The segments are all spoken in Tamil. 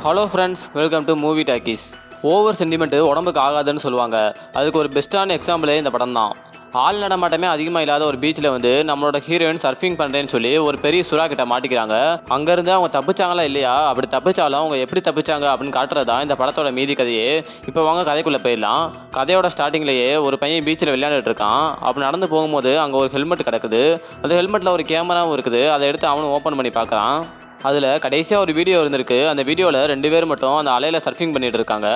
Hello friends, welcome to movie talkies. Over sentiment உடம்புக்கு ஆகாதுன்னு சொல்லுவாங்க. அதுக்கு ஒரு பெஸ்ட்டான எக்ஸாம்பிளே இந்த படம் தான். ஆள் நடமாட்டமே அதிகமாக இல்லாத ஒரு பீச்சில் நம்மளோட ஹீரோயின் சர்ஃபிங் பண்ணுறேன்னு சொல்லி ஒரு பெரிய சுறா கிட்ட மாட்டிக்கிறாங்க. அங்கேருந்து அவங்க தப்பிச்சாங்களா இல்லையா, அப்படி தப்பிச்சாலும் அவங்க எப்படி தப்பிச்சாங்க அப்படின்னு காட்டுறது தான் இந்த படத்தோட மீதி கதையே. இப்போ வாங்க கதைக்குள்ளே போயிடலாம். கதையோட ஸ்டார்டிங்லேயே ஒரு பையன் பீச்சில் விளையாண்டுட்டு இருக்கான். அப்படி நடந்து போகும்போது அங்கே ஒரு ஹெல்மெட் கிடக்குது. அந்த ஹெல்மெட்டில் ஒரு கேமராவும் இருக்குது. அதை எடுத்து அவனும் ஓப்பன் பண்ணி பார்க்குறான். அதில் கடைசியாக ஒரு வீடியோ இருந்திருக்கு. அந்த வீடியோவில் 2 பேர் மட்டும் அந்த அலையில் சர்ஃபிங் பண்ணிட்டு இருக்காங்க.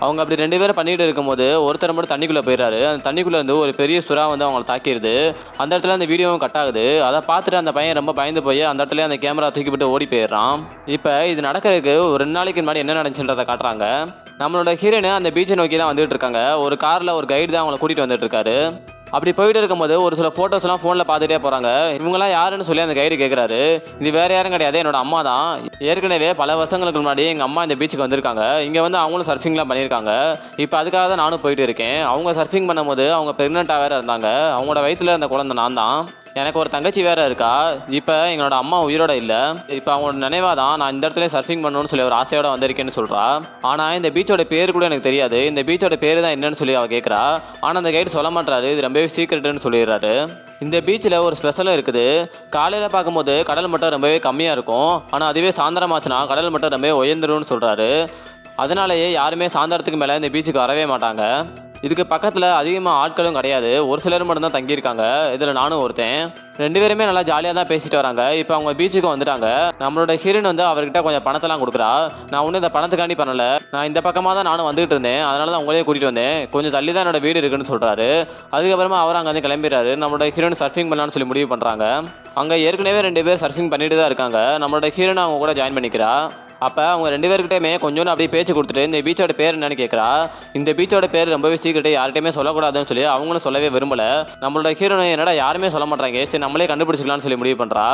அவங்க அப்படி 2 பேரும் பண்ணிட்டு இருக்கும்போது ஒருத்தர் மட்டும் தண்ணிக்குள்ளே போயிடுறாரு. அந்த தண்ணிக்குள்ளே இருந்து ஒரு பெரிய சுறா அவங்களை தாக்கிடுது. அந்த இடத்துல அந்த வீடியோவும் கட் ஆகுது. அதை பார்த்துட்டு அந்த பையன் ரொம்ப பயந்து போய் அந்த இடத்துல அந்த கேமரா தூக்கி விட்டு ஓடி போயிடுறான். இப்போ இது நடக்கிறதுக்கு ஒரு 2 நாளைக்கு முன்னாடி என்ன நடந்துச்சுன்றதை காட்டுறாங்க. நம்மளோட ஹீரோயின் அந்த பீச்சை நோக்கி தான் வந்துட்டு இருக்காங்க. ஒரு காரில் ஒரு கைடு தான் அவங்களை கூட்டிகிட்டு வந்துட்டு இருக்காரு. அப்படி போயிட்டு இருக்கும்போது ஒரு சில ஃபோட்டோஸ்லாம் ஃபோனில் பார்த்துட்டே போகிறாங்க. இவங்களாம் யாருன்னு சொல்லி அந்த கைடு கேட்குறாரு. இது வேறு யாரும் கிடையாது, என்னோட அம்மா தான். ஏற்கனவே பல வருஷங்களுக்கு முன்னாடி எங்கள் அம்மா இந்த பீச்சுக்கு வந்திருக்காங்க. இங்கே அவங்களும் சர்ஃபிங்லாம் பண்ணியிருக்காங்க. இப்போ அதுக்காக தான் நானும் போயிட்டு இருக்கேன். அவங்க சர்ஃபிங் பண்ணும்போது அவங்க ப்ரெக்னெண்ட்டாக வேறு இருந்தாங்க. அவங்களோட வயிற்றில் இருந்த குழந்தை நான் தான். எனக்கு ஒரு தங்கச்சி வேறு இருக்கா. இப்போ எங்களோட அம்மா உயிரோட இல்லை. இப்போ அவங்களோட நினைவாக தான் நான் இந்த இடத்துல சர்ஃபிங் பண்ணணும்னு சொல்லி ஒரு ஆசையோடு வந்திருக்கேன்னு சொல்கிறா. ஆனால் இந்த பீச்சோட பேர் கூட எனக்கு தெரியாது. இந்த பீச்சோட பேர் தான் என்னன்னு சொல்லி அவள் கேட்குறா. ஆனால் அந்த கைடு சொல்ல மாட்டாரு. இது ரொம்பவே சீக்ரெட்டுன்னு சொல்லிடுறாரு. இந்த பீச்சில் ஒரு ஸ்பெஷலும் இருக்குது. காலையில் பார்க்கும்போது கடல் மட்டம் ரொம்பவே கம்மியாக இருக்கும். ஆனால் அதுவே சாயந்தரமாச்சுன்னா கடல் மட்டம் ரொம்பவே உயர்ந்துரும்னு சொல்கிறாரு. அதனாலேயே யாருமே சாயந்தரத்துக்கு மேலே இந்த பீச்சுக்கு வரவே மாட்டாங்க. இதுக்கு பக்கத்தில் அதிகமாக ஆட்களும் கிடையாது. ஒரு சிலர் மட்டும்தான் தங்கியிருக்காங்க. இதில் நானும் ஒருத்தன். 2 பேருமே நல்லா ஜாலியாக தான் பேசிட்டு வராங்க. இப்போ அவங்க பீச்சுக்கு வந்துட்டாங்க. நம்மளோட ஹீரோயின் அவர்கிட்ட கொஞ்சம் பணத்தெல்லாம் கொடுக்குறா. நான் ஒன்றும் இந்த பணத்துக்காண்டி பண்ணலை, நான் இந்த பக்கமாக தான் நானும் வந்துகிட்டு இருந்தேன், அதனால தான் உங்களே கூட்டிகிட்டு வந்தேன், கொஞ்சம் தள்ளி தான் என்னோட வீடு இருக்குன்னு சொல்கிறாரு. அதுக்கப்புறமா அவர் அங்கே கிளம்பிடுறாரு. நம்மளோட ஹீரோயின் சர்ஃபிங் பண்ணலான்னு சொல்லி முடிவு பண்ணுறாங்க. அங்கே ஏற்கனவே 2 பேர் சர்ஃபிங் பண்ணிட்டு தான் இருக்காங்க. நம்மளோட ஹீரோயின் அவங்க கூட ஜாயின் பண்ணிக்கிறா. அப்போ அவங்க 2 பேர்கிட்டையுமே கொஞ்சோண்டு அப்படியே பேச்சு கொடுத்துட்டு இந்த பீச்சோட பேர் என்னன்னு கேட்குறா. இந்த பீச்சோட பேர் ரொம்பவே சீக்கிரட்டு, யார்கிட்டையுமே சொல்லக்கூடாதுன்னு சொல்லி அவங்களும் சொல்லவே விரும்பலை. நம்மளோட ஹீரோயின் என்னடா யாருமே சொல்ல மாட்டாங்க, சரி நம்மளே கண்டுபிடிச்சிக்கலாம்னு சொல்லி முடிவு பண்ணுறா.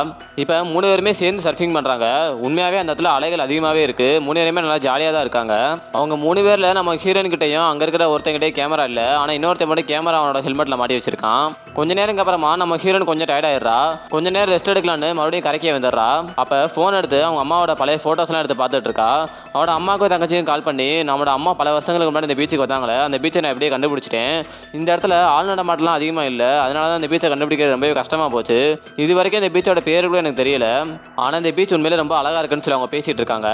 இப்போ 3 பேருமே சேர்ந்து சர்ஃபிங் பண்ணுறாங்க. உண்மையாகவே அந்த இடத்துல அலைகள் அதிகமாகவே இருக்குது. 3 பேருமே நல்லா ஜாலியாக தான் இருக்காங்க. அவங்க 3 பேரில் நம்ம ஹீரோயின் கிட்டையும் அங்கே இருக்கிற ஒருத்தங்கிட்டே கேமரா இல்லை. ஆனால் இன்னொருத்த மட்டும் கேமரா அவனோட ஹெல்மெட்டில் மாட்டி வச்சிருக்கான். கொஞ்ச நேரம் அப்புறமா நம்ம ஹீரோயின் கொஞ்சம் டயர்டாயிடுறா. கொஞ்ச நேரம் ரெஸ்ட் எடுக்கலான்னு மறுபடியும் கரைக்கே வந்துடுறா. அப்போ ஃபோன் எடுத்து அவங்க அம்மாவோட பழைய ஃபோட்டோஸ்லாம் எடுத்து பார்த்துட்டு இருக்கா. அவனோட அம்மாவுக்கும் தங்கச்சியும் கால் பண்ணி, நம்மளோட அம்மா பல வருஷங்களுக்கு முன்னாடி இந்த பீச்சுக்கு வந்தாங்களே, அந்த பீச்சை நான் எப்படியே கண்டுபிடிச்சிட்டேன். இந்த இடத்துல ஆள் நடமாட்டலாம் அதிகமாக இல்லை, அதனால தான் இந்த பீச்சை கண்டுபிடிக்கிறது ரொம்பவே கஷ்டமாக போச்சு. இது வரைக்கும் இந்த பீச்சோட பேர் கூட எனக்கு தெரியல. ஆனால் இந்த பீச் உண்மையிலே ரொம்ப அழகாக இருக்குன்னு சொல்லி அவங்க பேசிகிட்டு இருக்காங்க.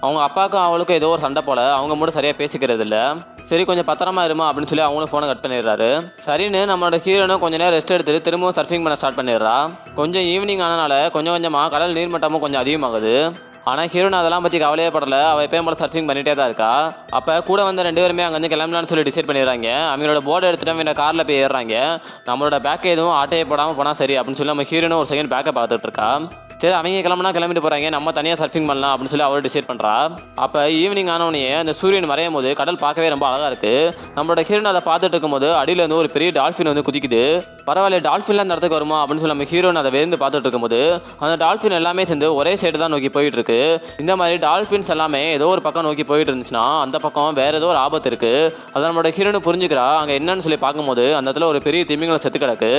அவங்க அப்பாவுக்கும் அவளுக்கும் ஏதோ ஒரு சண்டை போல, அவங்க மட்டும் சரியாக பேசிக்கிறது இல்லை. சரி கொஞ்சம் பத்திரமா இருமா அப்படின்னு சொல்லி அவங்களும் ஃபோனை கட் பண்ணிடுறாரு. சரின்னு நம்மளோட ஹீரோனும் கொஞ்சம் நேரம் ரெஸ்ட் எடுத்துட்டு திரும்பவும் சர்ஃபிங் பண்ண ஸ்டார்ட் பண்ணிடுறா. கொஞ்சம் ஈவினிங் ஆனனால கொஞ்சம் கொஞ்சமாக கடல் நீர்மட்டமும் கொஞ்சம் அதிகமாகுது. ஆனால் ஹீரோன் அதெல்லாம் பற்றி கவலையே படலை. அவள் எப்பயும் போல சர்ஃபிங் பண்ணிகிட்டே தான் இருக்கா. அப்போ கூட வந்த 2 பேருமே அங்கேருந்து கிளம்பலான்னு சொல்லி டிசைட் பண்ணிடுறாங்க. அவங்களோட போர்டை எடுத்துகிட்டு அவங்க காரில் போய் ஏறுறாங்க. நம்மளோட பேக்கை எதுவும் ஆட்டையை போடாமல் போனால் சரி அப்படின்னு சொல்லி நம்ம ஹீரோனும் ஒரு செகண்ட் பேக்கை பார்த்துட்டு இருக்கா. சரி அவங்க கிளம்பிட்டு போகிறாங்க, நம்ம தனியாக சர்ஃபிங் பண்ணலாம் அப்படின்னு சொல்லி அவள் டிசைட் பண்ணுறா. அப்போ ஈவினிங் ஆனவனே அந்த சூரியன் மறையும் போது கடல் பார்க்கவே ரொம்ப அழகாக இருக்குது. நம்மளோட ஹீரோன் அதை பார்த்துட்டு இருக்கும்போது அடியில் இருந்து ஒரு பெரிய டால்ஃபின் குதிக்குது. பரவாயில்ல, டால்ஃபின்லாம் அந்த இடத்துக்கு வருமா அப்படின்னு சொல்லி நம்ம ஹீரோன் அதை வேந்து பார்த்துட்டு இருக்கும்போது அந்த டால்ஃபின் எல்லாமே சேர்ந்து ஒரே சைடு தான் நோக்கி போயிட்டு இருக்கு. இந்த மாதிரி டால்ஃபின்ஸ் எல்லாமே ஏதோ ஒரு பக்கம் நோக்கி போயிட்டு இருந்துச்சுன்னா அந்த பக்கம் வேற ஏதோ ஒரு ஆபத்து இருக்குது. அதை நம்மளோட ஹீரோனு புரிஞ்சுக்கிறா. அங்கே என்னன்னு சொல்லி பார்க்கும்போது அந்த இடத்துல ஒரு பெரிய திமிங்கலம் செத்து கிடக்கு.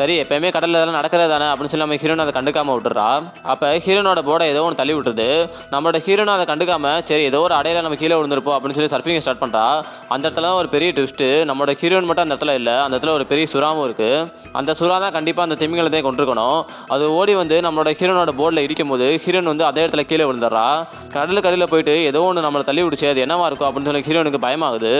சரி எப்பயுமே கடலில் இதெல்லாம் நடக்கிறது தானே அப்படின்னு சொல்லி நம்ம ஹீரோன் அதை கண்டுக்காமல் விட்டுறா. அப்போ ஹீரோனோட போர்டை ஏதோ ஒன்று தள்ளி விட்டுருது. நம்மளோட ஹீரோனை அதை கண்டுக்காம சரி ஏதோ ஒரு அடையில நம்ம கீழே விழுந்திருப்போம் அப்படின்னு சொல்லி சர்ஃபிங் ஸ்டார்ட் பண்ணுறா. அந்த இடத்துல ஒரு பெரிய ட்விஸ்ட்டு, நம்மளோட ஹீரோன் மட்டும் அந்த இடத்துல இல்லை, அந்த இடத்துல ஒரு பெரிய சுறாவும் இருக்குது. அந்த சுறா தான் கண்டிப்பாக அந்த திமிங்கலத்தை கொண்டிருக்கணும். அது ஓடி நம்மளோட ஹீரோனோட போர்டில் இடிக்கும் போது ஹீரோன் அதே இடத்துல கீழே விழுந்துடுறா. கடலுக்கு அடியில் போயிட்டு ஏதோ ஒன்று நம்மளை தள்ளி விடுச்சு, அது என்னவா இருக்கும் அப்படின்னு சொல்லி ஹீரோனுக்கு பயமாகுது.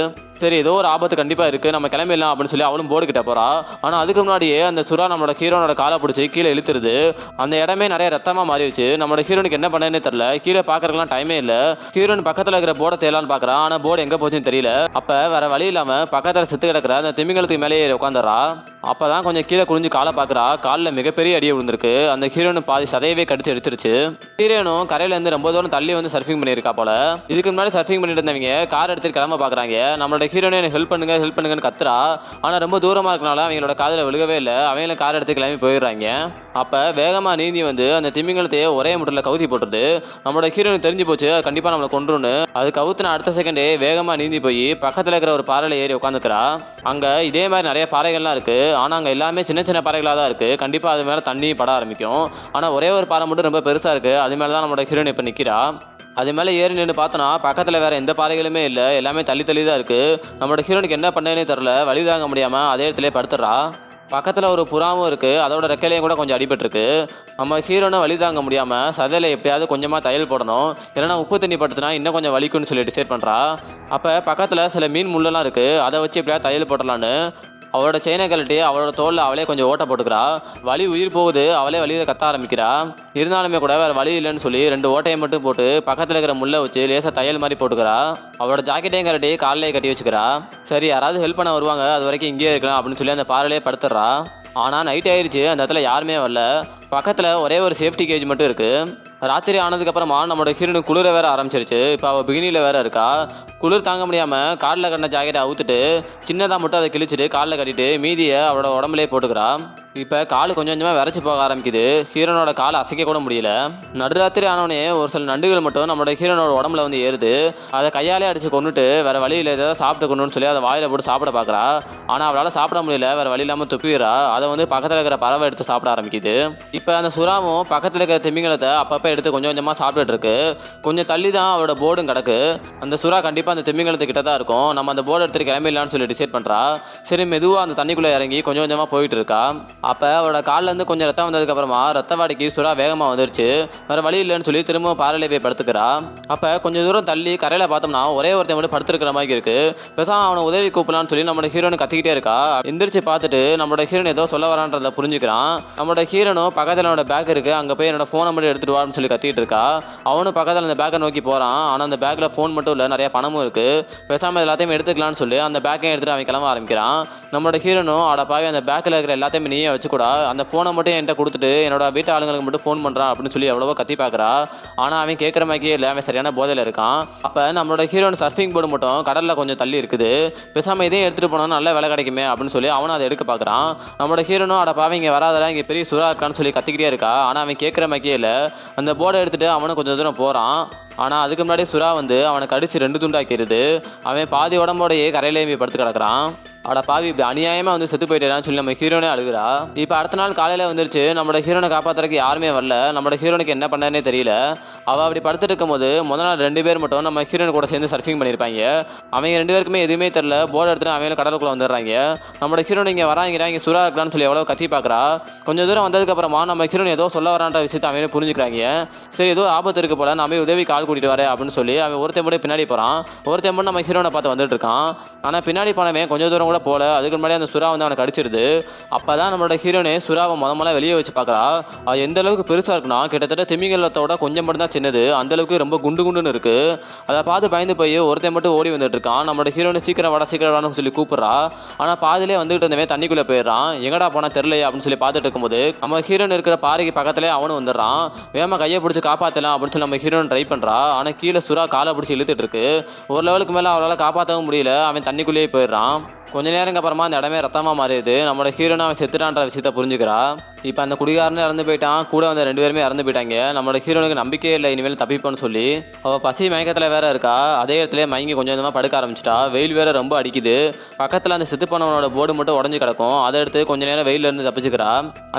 சரி ஏதோ ஒரு ஆபத்து கண்டிப்பாக இருக்குது, நம்ம கிளம்பிடலாம் அப்படின்னு சொல்லி அவளும் போர்டு கிட்ட போகிறா. ஆனால் அதுக்கு முன்னாடியே அந்த சுறா நம்மளோட ஹீரோனோட காலை பிடிச்சி கீழே இழுத்துருது. அந்த இடமே நிறைய ரத்தமாக மாறிடுச்சு. நம்மளோட ஹீரோனுக்கு என்ன பண்ணேன்னு தெரியல. கீழே பார்க்கறதுலாம் டைமே இல்லை. ஹீரோன் பக்கத்தில் இருக்கிற போர்டை தேடலான்னு பார்க்குறா. ஆனால் போர்டு எங்கே போச்சுன்னு தெரியல. அப்போ வேற வழி இல்லாமல் பக்கத்தில் செத்து கிடக்கிற அந்த திமிங்கலத்துக்கு மேலேயே உட்காந்துடுறா. அப்போ தான் கொஞ்சம் கீழே குனிஞ்சு காலை பார்க்குறா. காலில் மிகப்பெரிய அடியை விழுந்திருக்கு. அந்த ஹீரோனு பாதி சதையவே கடிச்சு எடுத்துருச்சு. ஹீரோனும் கரையிலேருந்து ரொம்ப தூரம் தள்ளி சர்ஃபிங் பண்ணியிருக்கா போல. இதுக்கு முன்னாடி சர்ஃபிங் பண்ணிட்டு இருந்தவங்க கார் எடுத்துட்டு கிளம்ப பார்க்குறாங்க. நம்மளோட ஹீரோனே எனக்கு ஹெல்ப் பண்ணுங்கன்னு கத்துறா. ஆனால் ரொம்ப தூரமாக இருக்கனால அவங்களோட காதில் விழுகவே இல்லை. அவங்களும் கார் எடுத்து கிளம்பி போயிடுறாங்க. அப்போ வேகமாக நீந்தி அந்த திமிங்கலத்தையே ஒரே முட்டில் கவுத்தி போட்டுருது. நம்மளோட ஹீரோனுக்கு தெரிஞ்சு போச்சு கண்டிப்பாக நம்மளை கொன்றுன்னு. அது கவுத்துன அடுத்த செகண்டே வேகமாக நீந்தி போய் பக்கத்தில் இருக்கிற ஒரு பாறையில் ஏறி உட்காந்துக்கிறா. அங்கே இதே மாதிரி நிறைய பாறைகள்லாம் இருக்குது. ஆனால் அங்கே எல்லாமே சின்ன சின்ன பாறைகளாக தான் இருக்குது. கண்டிப்பாக அது மேலே தண்ணி பட ஆரம்பிக்கும். ஆனால் ஒரே ஒரு பாறை மட்டும் ரொம்ப பெருசாக இருக்குது. அது மேலே தான் நம்மளோட ஹீரோயின் இப்போ நிற்கிறா. அது மேலே ஏறி நின்று பார்த்தோன்னா பக்கத்தில் வேற எந்த பாறைகளுமே இல்லை, எல்லாமே தள்ளி தள்ளி தான் இருக்குது. நம்மளோட ஹீரோனுக்கு என்ன பண்ணேனே தெரில, வழி தாங்க முடியாமல் அதே இடத்துல படுத்துடுறா. பக்கத்தில் ஒரு புறாவும் இருக்குது, அதோட ரெக்கையிலையும் கூட கொஞ்சம் அடிபட்டிருக்கு. நம்ம ஹீரோனை வழி தாங்க முடியாமல் சதையில் எப்படியாவது கொஞ்சமாக தையல் போடணும், இல்லைனா உப்பு தண்ணி படுத்துனா இன்னும் கொஞ்சம் வலிக்குன்னு சொல்லி டிசைட் பண்ணுறா. அப்போ பக்கத்தில் சில மீன் முள்ளெல்லாம் இருக்குது, அதை வச்சு எப்படியாவது தையல் போடலான்னு அவளோட செயினை கழட்டி அவளோட தோளில் அவளே கொஞ்சம் ஓட்ட போட்டுக்கிறா. வலி உயிர் போகுது, அவளே வலியில் கத்த ஆரம்பிக்கிறா. இருந்தாலுமே கூட வேறு வழி இல்லைன்னு சொல்லி 2 ஓட்டையை மட்டும் போட்டு பக்கத்தில் இருக்கிற முள்ளை வச்சு லேசாக தையல் மாதிரி போட்டுக்கிறா. அவளோட ஜாக்கெட்டையும் கழட்டி காலையே கட்டி வச்சுக்கிறா. சரி, யாராவது ஹெல்ப் பண்ண வருவாங்க, அது வரைக்கும் இங்கேயே இருக்கலாம் அப்படின்னு சொல்லி அந்த பாறையிலே படுத்துடுறா. ஆனால் நைட் ஆயிடுச்சு, அந்த இடத்துல யாருமே வரல. பக்கத்தில் ஒரே ஒரு சேஃப்டி கேஜ் மட்டும் இருக்குது. ராத்திரி ஆனதுக்கப்புறமா நம்மளோட ஹீரோனுக்கு குளிர வேற ஆரம்பிச்சிருச்சு. இப்போ அவள் பிகினியில் வேற இருக்கா. குளிர் தாங்க முடியாமல் காலில் கட்டின ஜாக்கெட்டை அவுத்துட்டு சின்னதாக மட்டும் அதை கிழிச்சிட்டு காலில் கட்டிட்டு மீதியை அவளோட உடம்புலேயே போட்டுக்கிறா. இப்போ கால் கொஞ்சம் கொஞ்சமாக விரைச்சி போக ஆரம்பிக்குது. ஹீரோனோட காலை அசைக்க கூட முடியல. நடுராத்திரி ஆனவனே ஒரு சில நண்டுகள் மட்டும் நம்மளோட ஹீரோனோட உடம்புல வந்து ஏறுது. அதை கையாலே அடித்து கொண்டுட்டு வேறு வழியில் ஏதாவது சாப்பிட்டு கொண்டுன்னு சொல்லி அதை வாயில் போட்டு சாப்பிட பார்க்குறா. ஆனால் அவளால் சாப்பிட முடியல, வேறு வழி இல்லாமல் துப்பிடுறா. அதை வந்து பக்கத்தில் இருக்கிற பறவை எடுத்து சாப்பிட ஆரம்பிக்குது. இப்போ அந்த சுறாவும் பக்கத்தில் இருக்கிற திமிங்கலத்தை அப்பப்போ எடுத்து கொஞ்சம் கொஞ்சமாக சாப்பிட்டுட்டு இருக்கு. கொஞ்சம் தள்ளி தான் அவளோட போர்டும் கிடக்கு. அந்த சுறா கண்டிப்பாக அந்த திமிங்கலத்துக்கிட்ட தான் இருக்கும். நம்ம அந்த போர்டு எடுத்துட்டு கிளம்பிடலான்னு சொல்லி டிசைட் பண்ணுறா. சரி, மெதுவாக அந்த தண்ணிக்குள்ளே இறங்கி கொஞ்சம் கொஞ்சமாக போயிட்டு இருக்கா. அப்போ அவளோட காலிலேருந்து கொஞ்சம் ரத்தம் வந்ததுக்கப்புறமா ரத்த வாடிக்கு சுறா வேகமாக வந்துருச்சு. வேறு வழி இல்லைன்னு சொல்லி திரும்ப பாறையிலே போய் படுத்துக்கிறா. அப்போ கொஞ்சம் தூரம் தள்ளி கரையில் பார்த்தோம்னா ஒரே ஒருத்தன் மட்டும் படுத்துருக்கிற மாதிரி இருக்குது. பேசாமல் அவனை உதவி கூப்பிடலான்னு சொல்லி நம்மளோட ஹீரோனு கத்திக்கிட்டே இருக்கா. எந்திரிச்சு பார்த்துட்டு நம்மளோட ஹீரோன் ஏதோ சொல்ல வரான்றதை புரிஞ்சுக்கிறான். நம்மளோட ஹீரோனும் பக்கத்தில் என்னோட பேக் இருக்குது, அங்கே போய் என்னோட ஃபோனை மட்டும் எடுத்துகிட்டு வான்னு சொல்லி கத்திட்டு இருக்கா. அவனும் பக்கத்தில் அந்த பேக்கை நோக்கி போகிறான். ஆனால் அந்த பேக்கில் ஃபோன் மட்டும் இல்லை, நிறைய பணமும் இருக்குது. பேசாமல் எல்லாத்தையும் எடுத்துக்கலான்னு சொல்லி அந்த பேக்கையும் எடுத்துகிட்டு அவன் கிளம்ப ஆரம்பிக்கிறான். நம்மளோட ஹீரோனும் அட பாவி, அந்த பேக்கில் இருக்கிற எல்லாத்தையுமே நீயே வச்சுக்கூடா, அந்த ஃபோனை மட்டும் என்கிட்ட கொடுத்துட்டு என்னோட வீட்டு ஆளுங்களுக்கு மட்டும் ஃபோன் பண்ணுறான் அப்படின்னு சொல்லி எவ்வளவோ கத்தி பார்க்குறா. ஆனால் அவன் கேட்குற மாதிரியே இல்லை, அவன் சரியான போதையில் இருக்கான். அப்போ நம்மளோட ஹீரோன் சர்ஃபிங் போர்டு மட்டும் கடலில் கொஞ்சம் தள்ளி இருக்குது. பேசாமல் இதையும் எடுத்துகிட்டு போனால் நல்ல விலை கிடைக்குமே அப்படின்னு சொல்லி அவனும் அதை எடுக்க பார்க்குறான். நம்மளோட ஹீரோனும் அட பாவி இங்கே வராதா, இங்கே பெரிய சுறா இருக்கான்னு சொல்லி கத்திக்கிட்டே இருக்கா. ஆனால் அவன் கேட்குற மாதிரியே இல்லை. அந்த போர்டை எடுத்துகிட்டு அவனும் கொஞ்சம் தூரம் போகிறான். ஆனால் அதுக்கு முன்னாடி சுறா வந்து அவனை கடிச்சு 2 துண்டாக்கிடுது. அவன் பாதி உடம்போடையே கரையிலேயே போய் படுத்து கிடக்குறான். அட பாவி, இப்படி அநியாயமாக வந்து செத்து போயிட்டேன்னு சொல்லி நம்ம ஹீரோனே அழுகுறா. இப்போ அடுத்த நாள் காலையில் வந்துருச்சு. நம்மளோட ஹீரோனை காப்பாற்றுறதுக்கு யாருமே வரல. நம்மளோட ஹீரோனுக்கு என்ன பண்ணனே தெரியல. அவள் அப்படி படுத்துட்டு இருக்கும்போது முதல் நாள் 2 பேர் மட்டும் நம்ம ஹீரோன் கூட சேர்ந்து சர்ஃபிங் பண்ணியிருப்பாங்க. அவங்க 2 பேருக்குமே எதுவுமே தெரியல. போர்டு எடுத்துட்டு அவங்களும் கடலுக்குள்ளே வந்துடுறாங்க. நம்மளோட ஹீரோன் இங்கே வராங்கிறா, இங்கே சுறா இருக்கலான்னு சொல்லி எவ்வளோ கத்தி பார்க்குறா. கொஞ்சம் தூரம் வந்ததுக்கப்புறமா நம்ம ஹீரோன் ஏதோ சொல்ல வரான்ற விஷயத்தை அவனே புரிஞ்சுக்கிறாங்க. சரி, ஏதோ ஆபத்து இருக்கு போல, நம்ம உதவி கால் கூட்டிட்டு வரேன் அப்படின்னு சொல்லி அவன் ஒருத்தன் மட்டும் பின்னாடி போகிறான். ஒருத்தன் மட்டும் நம்ம ஹீரோனை பார்த்து வந்துட்டு இருக்கான். ஆனால் பின்னாடி போனவன் கொஞ்சம் தூரம் கூட போல. அதுக்கு முன்னாடி அந்த சுறா வந்து அவனை கடிச்சிருது. அப்போ தான் நம்மளோட ஹீரோனே சுறாவை முதல்ல வெளியே வச்சு பார்க்குறா. அது எந்த அளவுக்கு பெருசாக இருக்குன்னா கிட்டத்தட்ட திமிங்கலத்தோட கொஞ்சம் மட்டும் தான் சின்னது. அந்தளவுக்கு ரொம்ப குண்டு குண்டுன்னு இருக்குது. அதை பார்த்து பயந்து போய் ஒருத்தன் மட்டும் ஓடி வந்துட்டு இருக்கான். நம்மளோட ஹீரோனை சீக்கிரம் வாடான்னு சொல்லி கூப்பிட்றா. ஆனால் பாதிலே வந்துகிட்டு இருந்தவன் தண்ணிக்குள்ளே போயிடுறான். எங்கடா போனால் தெரிலையே அப்படின்னு சொல்லி பார்த்துட்டு இருக்கும்போது நம்ம ஹீரோன் இருக்கிற பாறைக்கு பக்கத்துலேயே அவனும் வந்துடுறான். வேகமாக கையை பிடிச்சி காப்பாற்றலாம் அப்படின்னு சொல்லி நம்ம ஹீரோன் ட்ரை பண்ணுறா. ஆனால் கீழே சுறா காலை பிடிச்சி இழுத்துட்டு இருக்கு. ஒரு லெவலுக்கு மேலே அவளால் காப்பாற்றவும் முடியல. அவன் தண்ணிக்குள்ளேயே போயிடுறான். கொஞ்ச நேரம் அப்புறமா அந்த இடமே ரத்தமாக மாறிடுது. நம்மளோட ஹீரோனை அவன் செத்துட்டான்ற விஷயத்த புரிஞ்சுக்கிறா. இப்போ அந்த குடிகாரனே இறந்து போயிட்டான். கூட வந்த 2 பேருமே இறந்து போயிட்டாங்க. நம்மளோட ஹீரோனுக்கு நம்பிக்கையே இல்லை இனிமேல் தப்பிப்போன்னு சொல்லி அவள் பசி மயக்கத்தில் வேற இருக்கா. அதே இடத்துல மயங்கி கொஞ்சம் கொஞ்சமாக படுக்க ஆரம்பிச்சிட்டா. வெயில் வேற ரொம்ப அடிக்குது. பக்கத்தில் அந்த செத்து போனவனோட போர்டு மட்டும் உடஞ்சி கிடக்கும். அதை எடுத்து கொஞ்ச நேரம் வெயிலேருந்து தப்பிச்சுக்கிறா.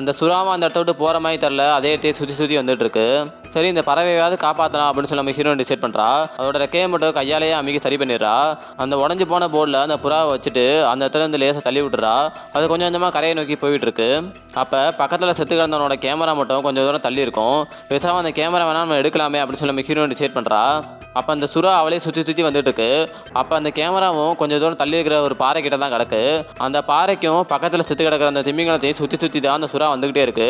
அந்த சுறாவை அந்த இடத்த விட்டு போகிற மாதிரி தெரில. அதே இடத்தையே சுற்றி வந்துட்டு இருக்கு. சரி, இந்த பறவையாவது காப்பாற்றலாம் அப்படின்னு சொல்லி நம்ம ஹீரோன் டிசைட் பண்ணுறா. அதோட ரெக்கையை மட்டும் கையாலேயே அமைக்க சரி பண்ணிடுறா. அந்த உடஞ்சி போன போர்டில் அந்த புறாவை வச்சுட்டு அந்த இடத்துல இருந்து லேசாக தள்ளி விட்டுறா. அது கொஞ்சம் கொஞ்சமாக கரையை நோக்கி போயிட்டு இருக்கு. அப்போ பக்கத்தில் செத்து கிடந்தவனோட கேமரா மட்டும் கொஞ்சம் தூரம் தள்ளி இருக்கும். பேசாமல் அந்த கேமரா வேணால் நம்ம எடுக்கலாமே அப்படின்னு சொல்லி நம்ம ஹீரோன் டிசைட் பண்ணுறா. அப்போ அந்த சுறா அவளே சுற்றி வந்துட்டு இருக்கு. அப்போ அந்த கேமராவும் கொஞ்சம் தூரம் தள்ளி இருக்கிற ஒரு பாறை கிட்ட தான் கிடக்கு. அந்த பாறைக்கும் பக்கத்தில் செத்து கிடக்கிற அந்த திமிங்கலத்தையும் சுற்றி தான் அந்த சுறா வந்துகிட்டே இருக்கு.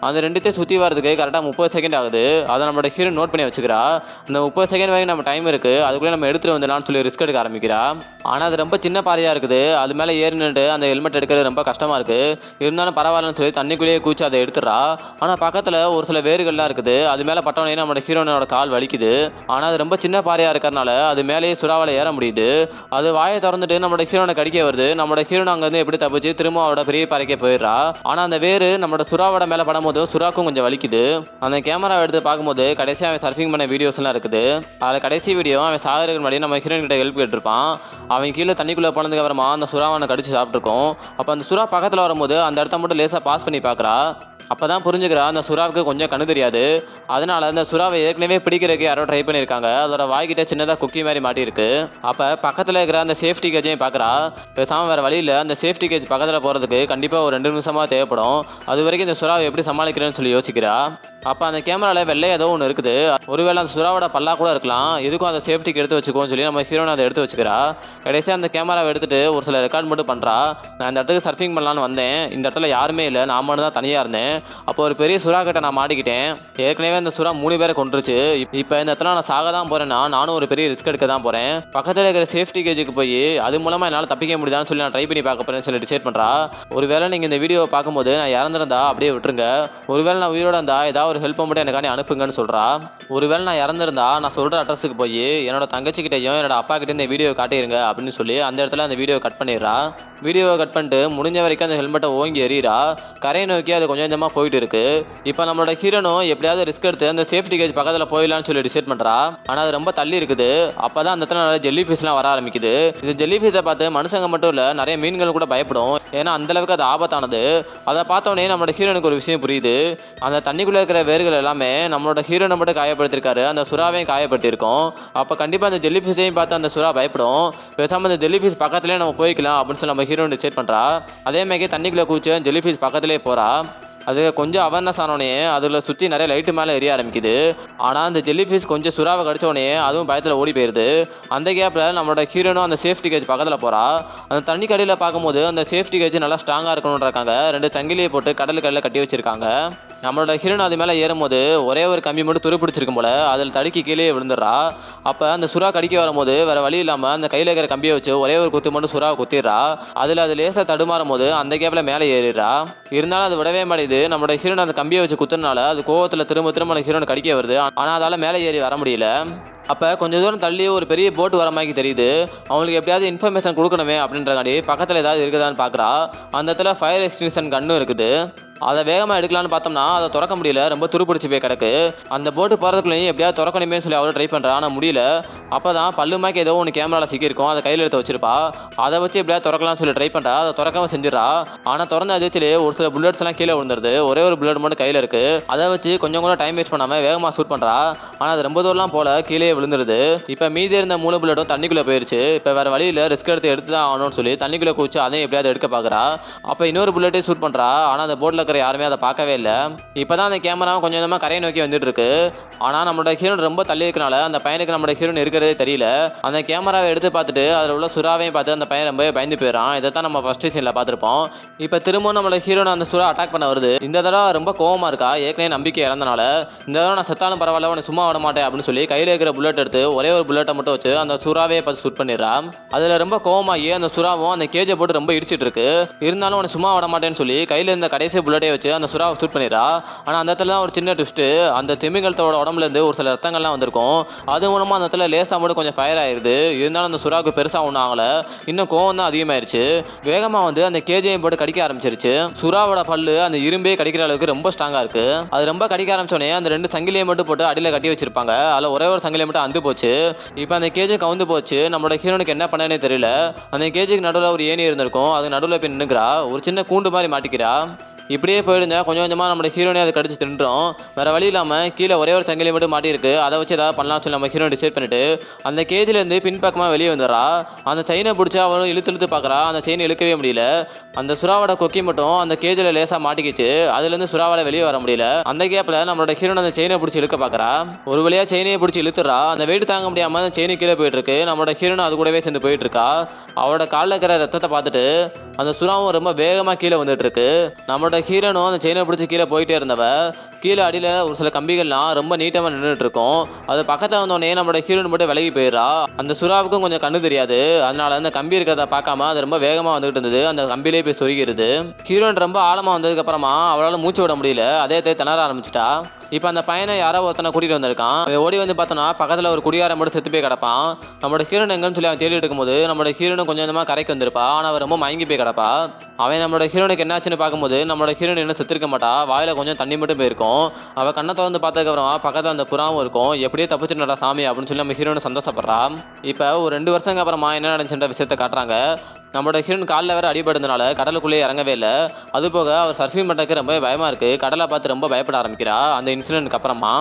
அந்த 2த்தையும் சுற்றி வரதுக்கு கரெக்டாக 30 செகண்ட் ஆகுது. அதை நம்மளோட ஹீரோன் நோட் பண்ணி வச்சுக்கிறா. அந்த 30 செகண்ட் வரைக்கும் நம்ம டைம் இருக்கு, அதுக்குள்ளே நம்ம எடுத்துட்டு வந்துடலாம்னு சொல்லி ரிஸ்க் எடுக்க ஆரம்பிக்கிறா. ஆனால் அது ரொம்ப சின்ன பாறையாக இருக்குது. அது மேலே ஏறினுட்டு அந்த ஹெல்மெட் எடுக்கிறது ரொம்ப கஷ்டமாக இருக்குது. இருந்தாலும் பரவாயில்லன்னு சொல்லி தண்ணிக்குள்ளேயே கூச்சி அதை எடுத்துடுறா. ஆனால் பக்கத்தில் ஒரு சில வேர்கள்லாம் இருக்குது. அது மேலே பட்டவனே நம்மளோட ஹீரோனோட கால் வலிக்குது. ஆனால் அது ரொம்ப சின்ன பாறையாக இருக்கிறனால அது மேலேயே சுறாவால் ஏற முடியுது. அது வாயை திறந்துட்டு நம்மளோட ஹீரோனை கடிக்க வருது. நம்மளோட ஹீரோன் அங்கேருந்து எப்படி தப்பிச்சு திரும்ப அவரோட பெரிய பாறைக்கே போயிடுறா. ஆனால் அந்த வேறு நம்மளோட சுறாவோட மேலே படும்போது சுறாக்கும் கொஞ்சம் வலிக்குது. அந்த கேமராவை எடுத்து பார்க்கும்போது கடைசியாக அவன் சர்ஃபிங் பண்ண வீடியோஸ்லாம் இருக்குது. அதில் கடைசி வீடியோ அவன் சாகருக்கு முன்னாடி நம்ம ஹீரோன் கிட்ட ஹெல்ப் கேட்டிருப்பான். அவன் கீழே தண்ணிக்குள்ளே போனதுக்கு அப்புறமா அந்த சுறாவை கடிச்சு சாப்பிட்ருக்கோம். அப்போ அந்த சுறா பக்கத்தில் வரும்போது அந்த இடத்த மட்டும் லேசாக பாஸ் பண்ணி பார்க்குறா. பார்க்குறா. அப்போ தான் புரிஞ்சுக்கிறா அந்த சுறாவுக்கு கொஞ்சம் கண்ணு தெரியாது. அதனால அந்த சுறாவை ஏற்கனவே பிடிக்கிறதுக்கு யாரோ ட்ரை பண்ணியிருக்காங்க. அதோட வாய்கிட்ட சின்னதாக குக்கி மாதிரி மாட்டியிருக்கு. அப்போ பக்கத்தில் இருக்கிற அந்த சேஃப்டி கேஜையும் பார்க்குறா. பேசாமல் வேறு வழியில் அந்த சேஃப்டி கேஜ் பக்கத்தில் போகிறதுக்கு கண்டிப்பாக ஒரு 2 நிமிஷமாக தேவைப்படும். அது வரைக்கும் இந்த சுறாவை எப்படி சமாளிக்கிறேன்னு சொல்லி யோசிக்கிறா. அப்போ அந்த கேமராவில் வெள்ளை ஏதோ ஒன்று இருக்குது. ஒருவேளை அந்த சுறாவோட பல்லா கூட இருக்கலாம். எதுக்கும் அந்த சேஃப்டிக்கு எடுத்து வச்சுக்கோன்னு சொல்லி நம்ம ஹீரோனை அதை எடுத்து வச்சுக்கிறா. கடைசியாக அந்த கேமராவை எடுத்துகிட்டு ஒரு சில ரெக்கார்ட் மட்டும் பண்ணுறா. நான் இந்த இடத்துக்கு சர்ஃபிங் பண்ணலான்னு வந்தேன். இந்த இடத்துல யாருமே இல்லை, நான் மட்டும் தான் தனியாக இருந்தேன். அப்போ ஒரு பெரிய சுறா கிட்ட நான் மாட்டிக்கிட்டேன். ஏற்கனவே அந்த சுறா 3 பேரை கொண்டுருச்சு. இப்போ இந்த இடத்துல நான் சாக தான் போகிறேன்னா நானும் ஒரு பெரிய ரிஸ்க் எடுக்க தான் போகிறேன். பக்கத்தில் இருக்கிற சேஃப்டி கேஜுக்கு போய் அது மூலமாக என்னால் தப்பிக்க முடியுதான்னு சொல்லி நான் ட்ரை பண்ணி பார்க்க போகிறேன்னு சொல்லி டிசைட் பண்ணுறா. ஒருவேளை நீங்கள் இந்த வீடியோவை பார்க்கும்போது நான் இறந்துருந்தா அப்படியே விட்டுருங்க. ஒருவேளை நான் உயிரோட இருந்தால் ஏதாவது ஒரு ஹெல்ப் மட்டும் எனக்காண்டி அனுப்புங்கன்னு சொல்கிறா. ஒருவேளை நான் இறந்துருந்தா நான் சொல்கிற அட்ரஸுக்கு போய் என்னோட தங்கச்சிக்கிட்டையும் என்னோட அப்பா கிட்டே இந்த வீடியோ காட்டிடுங்க அப்படின்னு சொல்லி அந்த இடத்துல அந்த வீடியோ கட் பண்ணிடுறா. வீடியோவை கட் பண்ணிட்டு முடிஞ்ச வரைக்கும் அந்த ஹெல்மெட்டை ஓங்கி எறிகிறா. கரையை நோக்கி அது கொஞ்சம் கொஞ்சமாக போயிட்டு இருக்கு. இப்போ நம்மளோட ஹீரோனும் எப்படியாவது ரிஸ்க் எடுத்து அந்த சேஃப்டி கேஜ் பக்கத்தில் போயிடலான்னு சொல்லி டிசைட் பண்ணுறா. ஆனால் அது ரொம்ப தள்ளி இருக்குது. அப்போ தான் அந்த இடத்துல நிறைய ஜெல்லி ஃபிஷ்லாம் வர ஆரம்பிக்குது. இது ஜெல்லி ஃபிஷ்ஷை பார்த்து மனுஷங்க மட்டும் இல்லை, நிறைய மீன்கள் கூட பயப்படும். ஏன்னா அந்தளவுக்கு அது ஆபத்தானது. அதை பார்த்தோன்னே நம்மளோட ஹீரோனுக்கு ஒரு விஷயம் புரியுது. அந்த தண்ணிக்குள்ளே இருக்கிற வேர்கள் எல்லாமே நம்மளோட ஹீரோனை மட்டும் காயப்படுத்திருக்காரு, அந்த சுறாவையும் காயப்படுத்தியிருக்கோம். அப்போ கண்டிப்பாக அந்த ஜெல்லி ஃபிஷ்ஷையும் பார்த்து அந்த சுறா பயப்படும். பேசாமல் அந்த ஜெல்லி ஃபிஷ் பக்கத்துலேயே நம்ம போய்க்கலாம் அப்படின்னு சொல்லி நம்ம ஹீரோன் டிசைட் பண்ணுறா. அதேமாதிரி தண்ணிக்குள்ளே குதிச்சு ஜெல்லி ஃபிஷ் பக்கத்துலேயே போகிறா. அது கொஞ்சம் அவேர்னஸ் ஆனோடனே அதில் சுற்றி நிறைய லைட்டு மேலே எரிய ஆரம்பிக்குது. ஆனால் அந்த ஜெல்லி ஃபிஷ் கொஞ்சம் சுறாவை கடிச்சோடனே அதுவும் பயத்தில் ஓடி போயிடுது. அந்த கேப்பில் நம்மளோட ஹீரோனும் அந்த சேஃப்டி கேஜ் பக்கத்தில் போகிறா. அந்த தண்ணி கடையில் பார்க்கும்போது அந்த சேஃப்டி கேஜ் நல்லா ஸ்ட்ராங்காக இருக்கணுன்றாங்க. 2 சங்கிலியை போட்டு கடலுக்கடியில் கட்டி வச்சிருக்காங்க. நம்மளோட ஹீரோன் அது மேலே ஏறும்போது ஒரே ஒரு கம்பி மட்டும் துருப்பிடிச்சிருக்கும் போல அதில் தடுக்கி கீழே விழுந்துடுறா. அப்போ அந்த சுறா கடிக்க வரும்போது வேறு வழி இல்லாமல் அந்த கையில் இருக்கிற கம்பியை வச்சு ஒரே ஒரு குத்து மட்டும் சுறாவை குத்திடுறா. அதில் அது லேசாக தடுமாறும் போது அந்த கேப்பில் மேலே ஏறிடுறா. இருந்தாலும் அது விடவே மாட்டேது. நம்மளோட ஹீரோன் அந்த கம்பியை வச்சு குத்துறதுனால அது கோவத்தில் திரும்ப திரும்ப ஹீரோன் கடிக்க வருது. ஆனால் அதால் மேலே ஏறி வர முடியல. அப்போ கொஞ்சம் தூரம் தள்ளி ஒரு பெரிய போட் வர மாதிரி தெரியுது. அவங்களுக்கு எப்படியாவது இன்ஃபர்மேஷன் கொடுக்கணுமே அப்படின்றக்காண்டி பக்கத்தில் ஏதாவது இருக்குதான்னு பார்க்குறா. அந்த இடத்துல ஃபயர் எக்ஸ்டிங்ஷன் கன்னும் இருக்குது. அதை வேகமாக எடுக்கலான்னு பார்த்தோம்னா அதை திறக்க முடியல, ரொம்ப துருப்பிடிச்சு போய் கிடக்கு. அந்த போட்டு போகிறதுக்குள்ளேயும் எப்படியாவது திறக்கணுமே சொல்லி அவளை ட்ரை பண்ணுறா, ஆனால் முடியல. அப்போ தான் பல்லுமாக்கி ஏதோ ஒன்று கேமராவில் சிக்கியிருக்கும், அதை கையில் எடுத்து வச்சிருப்பா. அதை வச்சு எப்படியாவது திறக்கலாம்னு சொல்லி ட்ரை பண்ணுறா. அதை திறக்கவும் செஞ்சிடறா. ஆனால் திறந்த அதிர்ச்சிலே ஒரு சில புல்லட்ஸ் எல்லாம் கீழே விழுந்துருது. ஒரே ஒரு புல்லட் மட்டும் கையில் இருக்குது. அதை வச்சு கொஞ்சம் கூட டைம் வேஸ்ட் பண்ணாமல் வேகமாக ஷூட் பண்ணுறா. ஆனால் அது ரொம்ப தூரம்லாம் போல கீழே விழுந்துருது. இப்போ மீதி இருந்த 3 புல்லட்டும் தண்ணிக்குள்ளே போயிடுச்சு. இப்போ வேறு வழியில் ரிஸ்க் எடுத்து தான் ஆகணும்னு சொல்லி தண்ணிக்குள்ளே குதிச்சு அதையும் எப்படியாவது எடுக்க பார்க்குறா. அப்போ இன்னொரு புல்லட்டே ஷூட் பண்ணுறா. ஆனால் அந்த போட்டில் இருக்கிற யாருமே அதை பார்க்கவே இல்லை. இப்போ தான் அந்த கேமரா கொஞ்சம் கொஞ்சமாக கரையை நோக்கி வந்துட்டு இருக்கு. ஆனால் நம்மளோட ஹீரோன் ரொம்ப தள்ளி இருக்கனால அந்த பையனுக்கு நம்மளோட ஹீரோன் இருக்கிறதே தெரியல. அந்த கேமராவை எடுத்து பார்த்துட்டு அதில் உள்ள சுறாவையும் பார்த்து அந்த பையன் ரொம்ப பயந்து போயிடறான். இதை தான் நம்ம ஃபர்ஸ்ட் சீனில் பார்த்துருப்போம். இப்போ திரும்பவும் நம்மளோட ஹீரோன் அந்த சுறா அட்டாக் பண்ண வருது. இந்த தடவை ரொம்ப கோவமாக இருக்கா. ஏற்கனவே நம்பிக்கை இறந்தனால இந்த தடவை நான் செத்தாலும் பரவாயில்ல, உன்னை சும்மா விட மாட்டேன் அப்படின்னு சொல்லி கையில் இருக்கிற புல்லட் எடுத்து ஒரே ஒரு புல்லட்டை மட்டும் வச்சு அந்த சுறாவே பார்த்து ஷூட் பண்ணிடுறா. அதில் ரொம்ப கோவமாகி அந்த சுறாவும் அந்த கேஜை போட்டு ரொம்ப இடிச்சிட்டு இருக்கு. இருந்தாலும் உன்னை சும்மா விட மாட்டேன்னு சொல்லி கையில் இருந்த கடைசி புல்லட்டை வச்சு அந்த சுறாவை ஷூட் பண்ணிடுறா. ஆனால் அந்த இடத்துல தான் ஒரு சின்ன ட்விஸ்ட்டு. அந்த திமிங்கலத்தோட உடம்புல இருந்து ஒரு சில ரத்தங்கள்லாம் வந்திருக்கும். அது மூலமாக அந்த இடத்துல லேசாக மட்டும் கொஞ்சம் ஃபயர் ஆயிடுது. இருந்தாலும் அந்த சுறாவுக்கு பெருசாக ஒன்றும் ஆகலை. இன்னும் கோவம் தான் அதிகமாயிருச்சு. வேகமாக வந்து அந்த கேஜையும் போட்டு கடிக்க ஆரம்பிச்சிருச்சு. சுறாவோட பல்லு அந்த இரும்பே கடிக்கிற அளவுக்கு ரொம்ப ஸ்ட்ராங்காக இருக்கு. அது ரொம்ப கடிக்க ஆரம்பிச்சோடனே அந்த 2 சங்கிலியை மட்டும் போட்டு அடியில் கட்டி வச்சிருப்பாங்க. அதில் ஒரே ஒரு சங்கிலியை மட்டும் அந்து போச்சு. இப்போ அந்த கேஜை கவுந்து போச்சு. நம்மளோட ஹீரோனுக்கு என்ன பண்ணனே தெரியல. அந்த கேஜுக்கு நடுவில் ஒரு ஏணி இருந்திருக்கும். அது நடுவில் போய் நின்னுக்கிறா. ஒரு சின்ன கூண்டு மாதிரி மாட்டிக்கிறா. இப்படியே போயிடுங்க. கொஞ்சம் கொஞ்சமாக நம்மளோட ஹீரோனே அதை கடிச்சு தின்றோம். வேறு வழி இல்லாமல் கீழே ஒரே ஒரு சங்கிலி மட்டும் மாட்டியிருக்கு. அதை வச்சு ஏதாவது பண்ணலாம்னு சொல்லி நம்ம ஹீரோ டிசைட் பண்ணிட்டு அந்த கேஜிலேருந்து பின்பக்கமாக வெளியே வந்துடுறா. அந்த செயினை பிடிச்சி அவளும் இழுத்து பார்க்குறா. அந்த செயினை இழுக்கவே முடியல. அந்த சுறாவோட கொக்கி மட்டும் அந்த கேஜில் லேசாக மாட்டிக்கிச்சு. அதுலேருந்து சுறாவால் வெளியே வர முடியல. அந்த கேப்பில் நம்மளோட ஹீரோன் அந்த செயினை பிடிச்சி இழுக்க பார்க்குறா. ஒரு வழியாக செயினையை பிடிச்சி இழுத்துறா. அந்த வெயிட் தாங்க முடியாமல் அந்த செயினு கீழே போயிட்டு இருக்கு. நம்மளோட ஹீரோனும் அது கூடவே சேர்ந்து போயிட்டு இருக்கா. அவளோட காலில் இருக்கிற ரத்தத்தை பார்த்துட்டு அந்த சுறாவும் ரொம்ப வேகமாக கீழே வந்துட்டு இருக்கு. நம்மளோட ஹீரோனும் அந்த செயினை பிடிச்சி கீழே போயிட்டே இருந்தவ கீழே அடியில் ஒரு சில கம்பிகள்லாம் ரொம்ப நீட்டமாக நின்றுட்டு இருக்கும். அது பக்கத்தில் வந்தோடனே நம்மளோட ஹீரோன் மட்டும் விலகி போயிடுறா. அந்த சுறாவுக்கும் கொஞ்சம் கண்ணு தெரியாது. அதனால அந்த கம்பி இருக்கிறத பார்க்காம அது ரொம்ப வேகமாக வந்துகிட்டு இருந்தது. அந்த கம்பியிலே போய் சொருகிறது. ஹீரோன் ரொம்ப ஆழமாக வந்ததுக்கு அப்புறமா அவளால் மூச்சு விட முடியல. அதே திணற ஆரம்பிச்சிட்டா. இப்போ அந்த பையனை யாரோ ஒருத்தனை கூட்டிகிட்டு வந்திருக்கான். அவன் ஓடி வந்து பார்த்தோன்னா பக்கத்தில் ஒரு குடியாரம் மட்டும் செத்து போய் கிடப்பான். நம்மளோட ஹீரோன் எங்கன்னு சொல்லி அவன் தேடிட்டு இருக்கும்போது நம்மளோட ஹீரோனும் கொஞ்சம் கொஞ்சமாக கரைக்கு வந்திருப்பா. ஆனால் அவன் ரொம்ப மயங்கி போய் கிடப்பா. அவன் நம்மளோட ஹீரோனுக்கு என்னாச்சுன்னு பார்க்கும்போது நம்மளோட நம்மளோட ஹீரோயின் இன்னும் செத்துருக்க மாட்டா, வாயில கொஞ்சம் தண்ணி மட்டும் போயிருக்கும். அவள் கண்ணை திறந்து பார்த்ததுக்கப்புறமா பக்கத்தில் அந்த புறாவும் இருக்கும். எப்படியே தப்பிச்சுட்டா சாமி அப்படின்னு சொல்லி நம்ம ஹீரோயின் சந்தோஷப்படுறா. இப்போ ஒரு 2 வருஷங்க அப்புறமா என்ன நடந்துச்சுன்ற விஷயத்த காட்டுறாங்க. நம்மளோட ஹீரோயின் காலில் வேற அடிபடுறதுனால கடலுக்குள்ளேயே இறங்கவே இல்லை. அதுபோக அவர் சர்ஃபிங் பண்ணுறதுக்கு ரொம்ப பயமாக இருக்குது. கடலை பார்த்து ரொம்ப பயப்பட ஆரம்பிக்கிறா அந்த இன்சிடென்ட்க்கு அப்புறமா.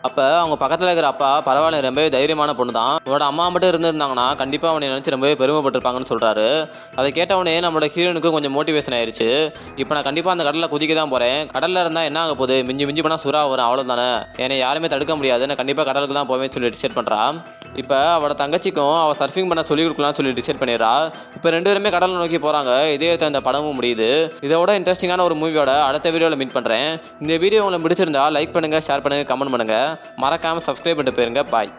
அப்போ அவங்க பக்கத்தில் இருக்கிற அப்பா பரவாயில்ல, ரொம்பவே தைரியமான பொண்ணு தான், உன்னோட அம்மா மட்டும் இருந்திருந்தாங்கன்னா கண்டிப்பாக அவனை நினச்சி ரொம்பவே பெருமைப்பட்டிருப்பாங்கன்னு சொல்கிறாரு. அதை கேட்டவனே நம்மளோட ஹீரோனுக்கு கொஞ்சம் மோட்டிவேஷன் ஆயிடுச்சு. இப்போ நான் கண்டிப்பாக அந்த கடலில் குதிக்க தான் போகிறேன். கடலில் இருந்தால் என்ன ஆக போகுது, மிஞ்சி மிஞ்சி போனால் சுறா வரும், அவ்வளோதானே, என்னை யாருமே தடுக்க முடியாது, நான் கண்டிப்பாக கடலுக்கு தான் போவேன்னு சொல்லி டிசைட் பண்ணுறா. இப்போ அவளோட தங்கச்சிக்கும் அவள் சர்ஃபிங் பண்ண சொல்லிக் கொடுக்கலாம்னு சொல்லி டிசைட் பண்ணிடுறா. இப்போ 2 பேருமே கடலை நோக்கி போகிறாங்க. இதே இந்த படமும் முடியுது. இதோட இன்ட்ரெஸ்டிங்கான ஒரு மூவியோட அடுத்த வீடியோவில் மீட் பண்ணுறேன். இந்த வீடியோ உங்களுக்கு பிடிச்சிருந்தா லைக் பண்ணுங்கள், ஷேர் பண்ணுங்கள், கமெண்ட் பண்ணுங்கள். மறக்காமல் சப்ஸ்கிரைப் பண்ணிட்டு போயிருங்க. பாய்.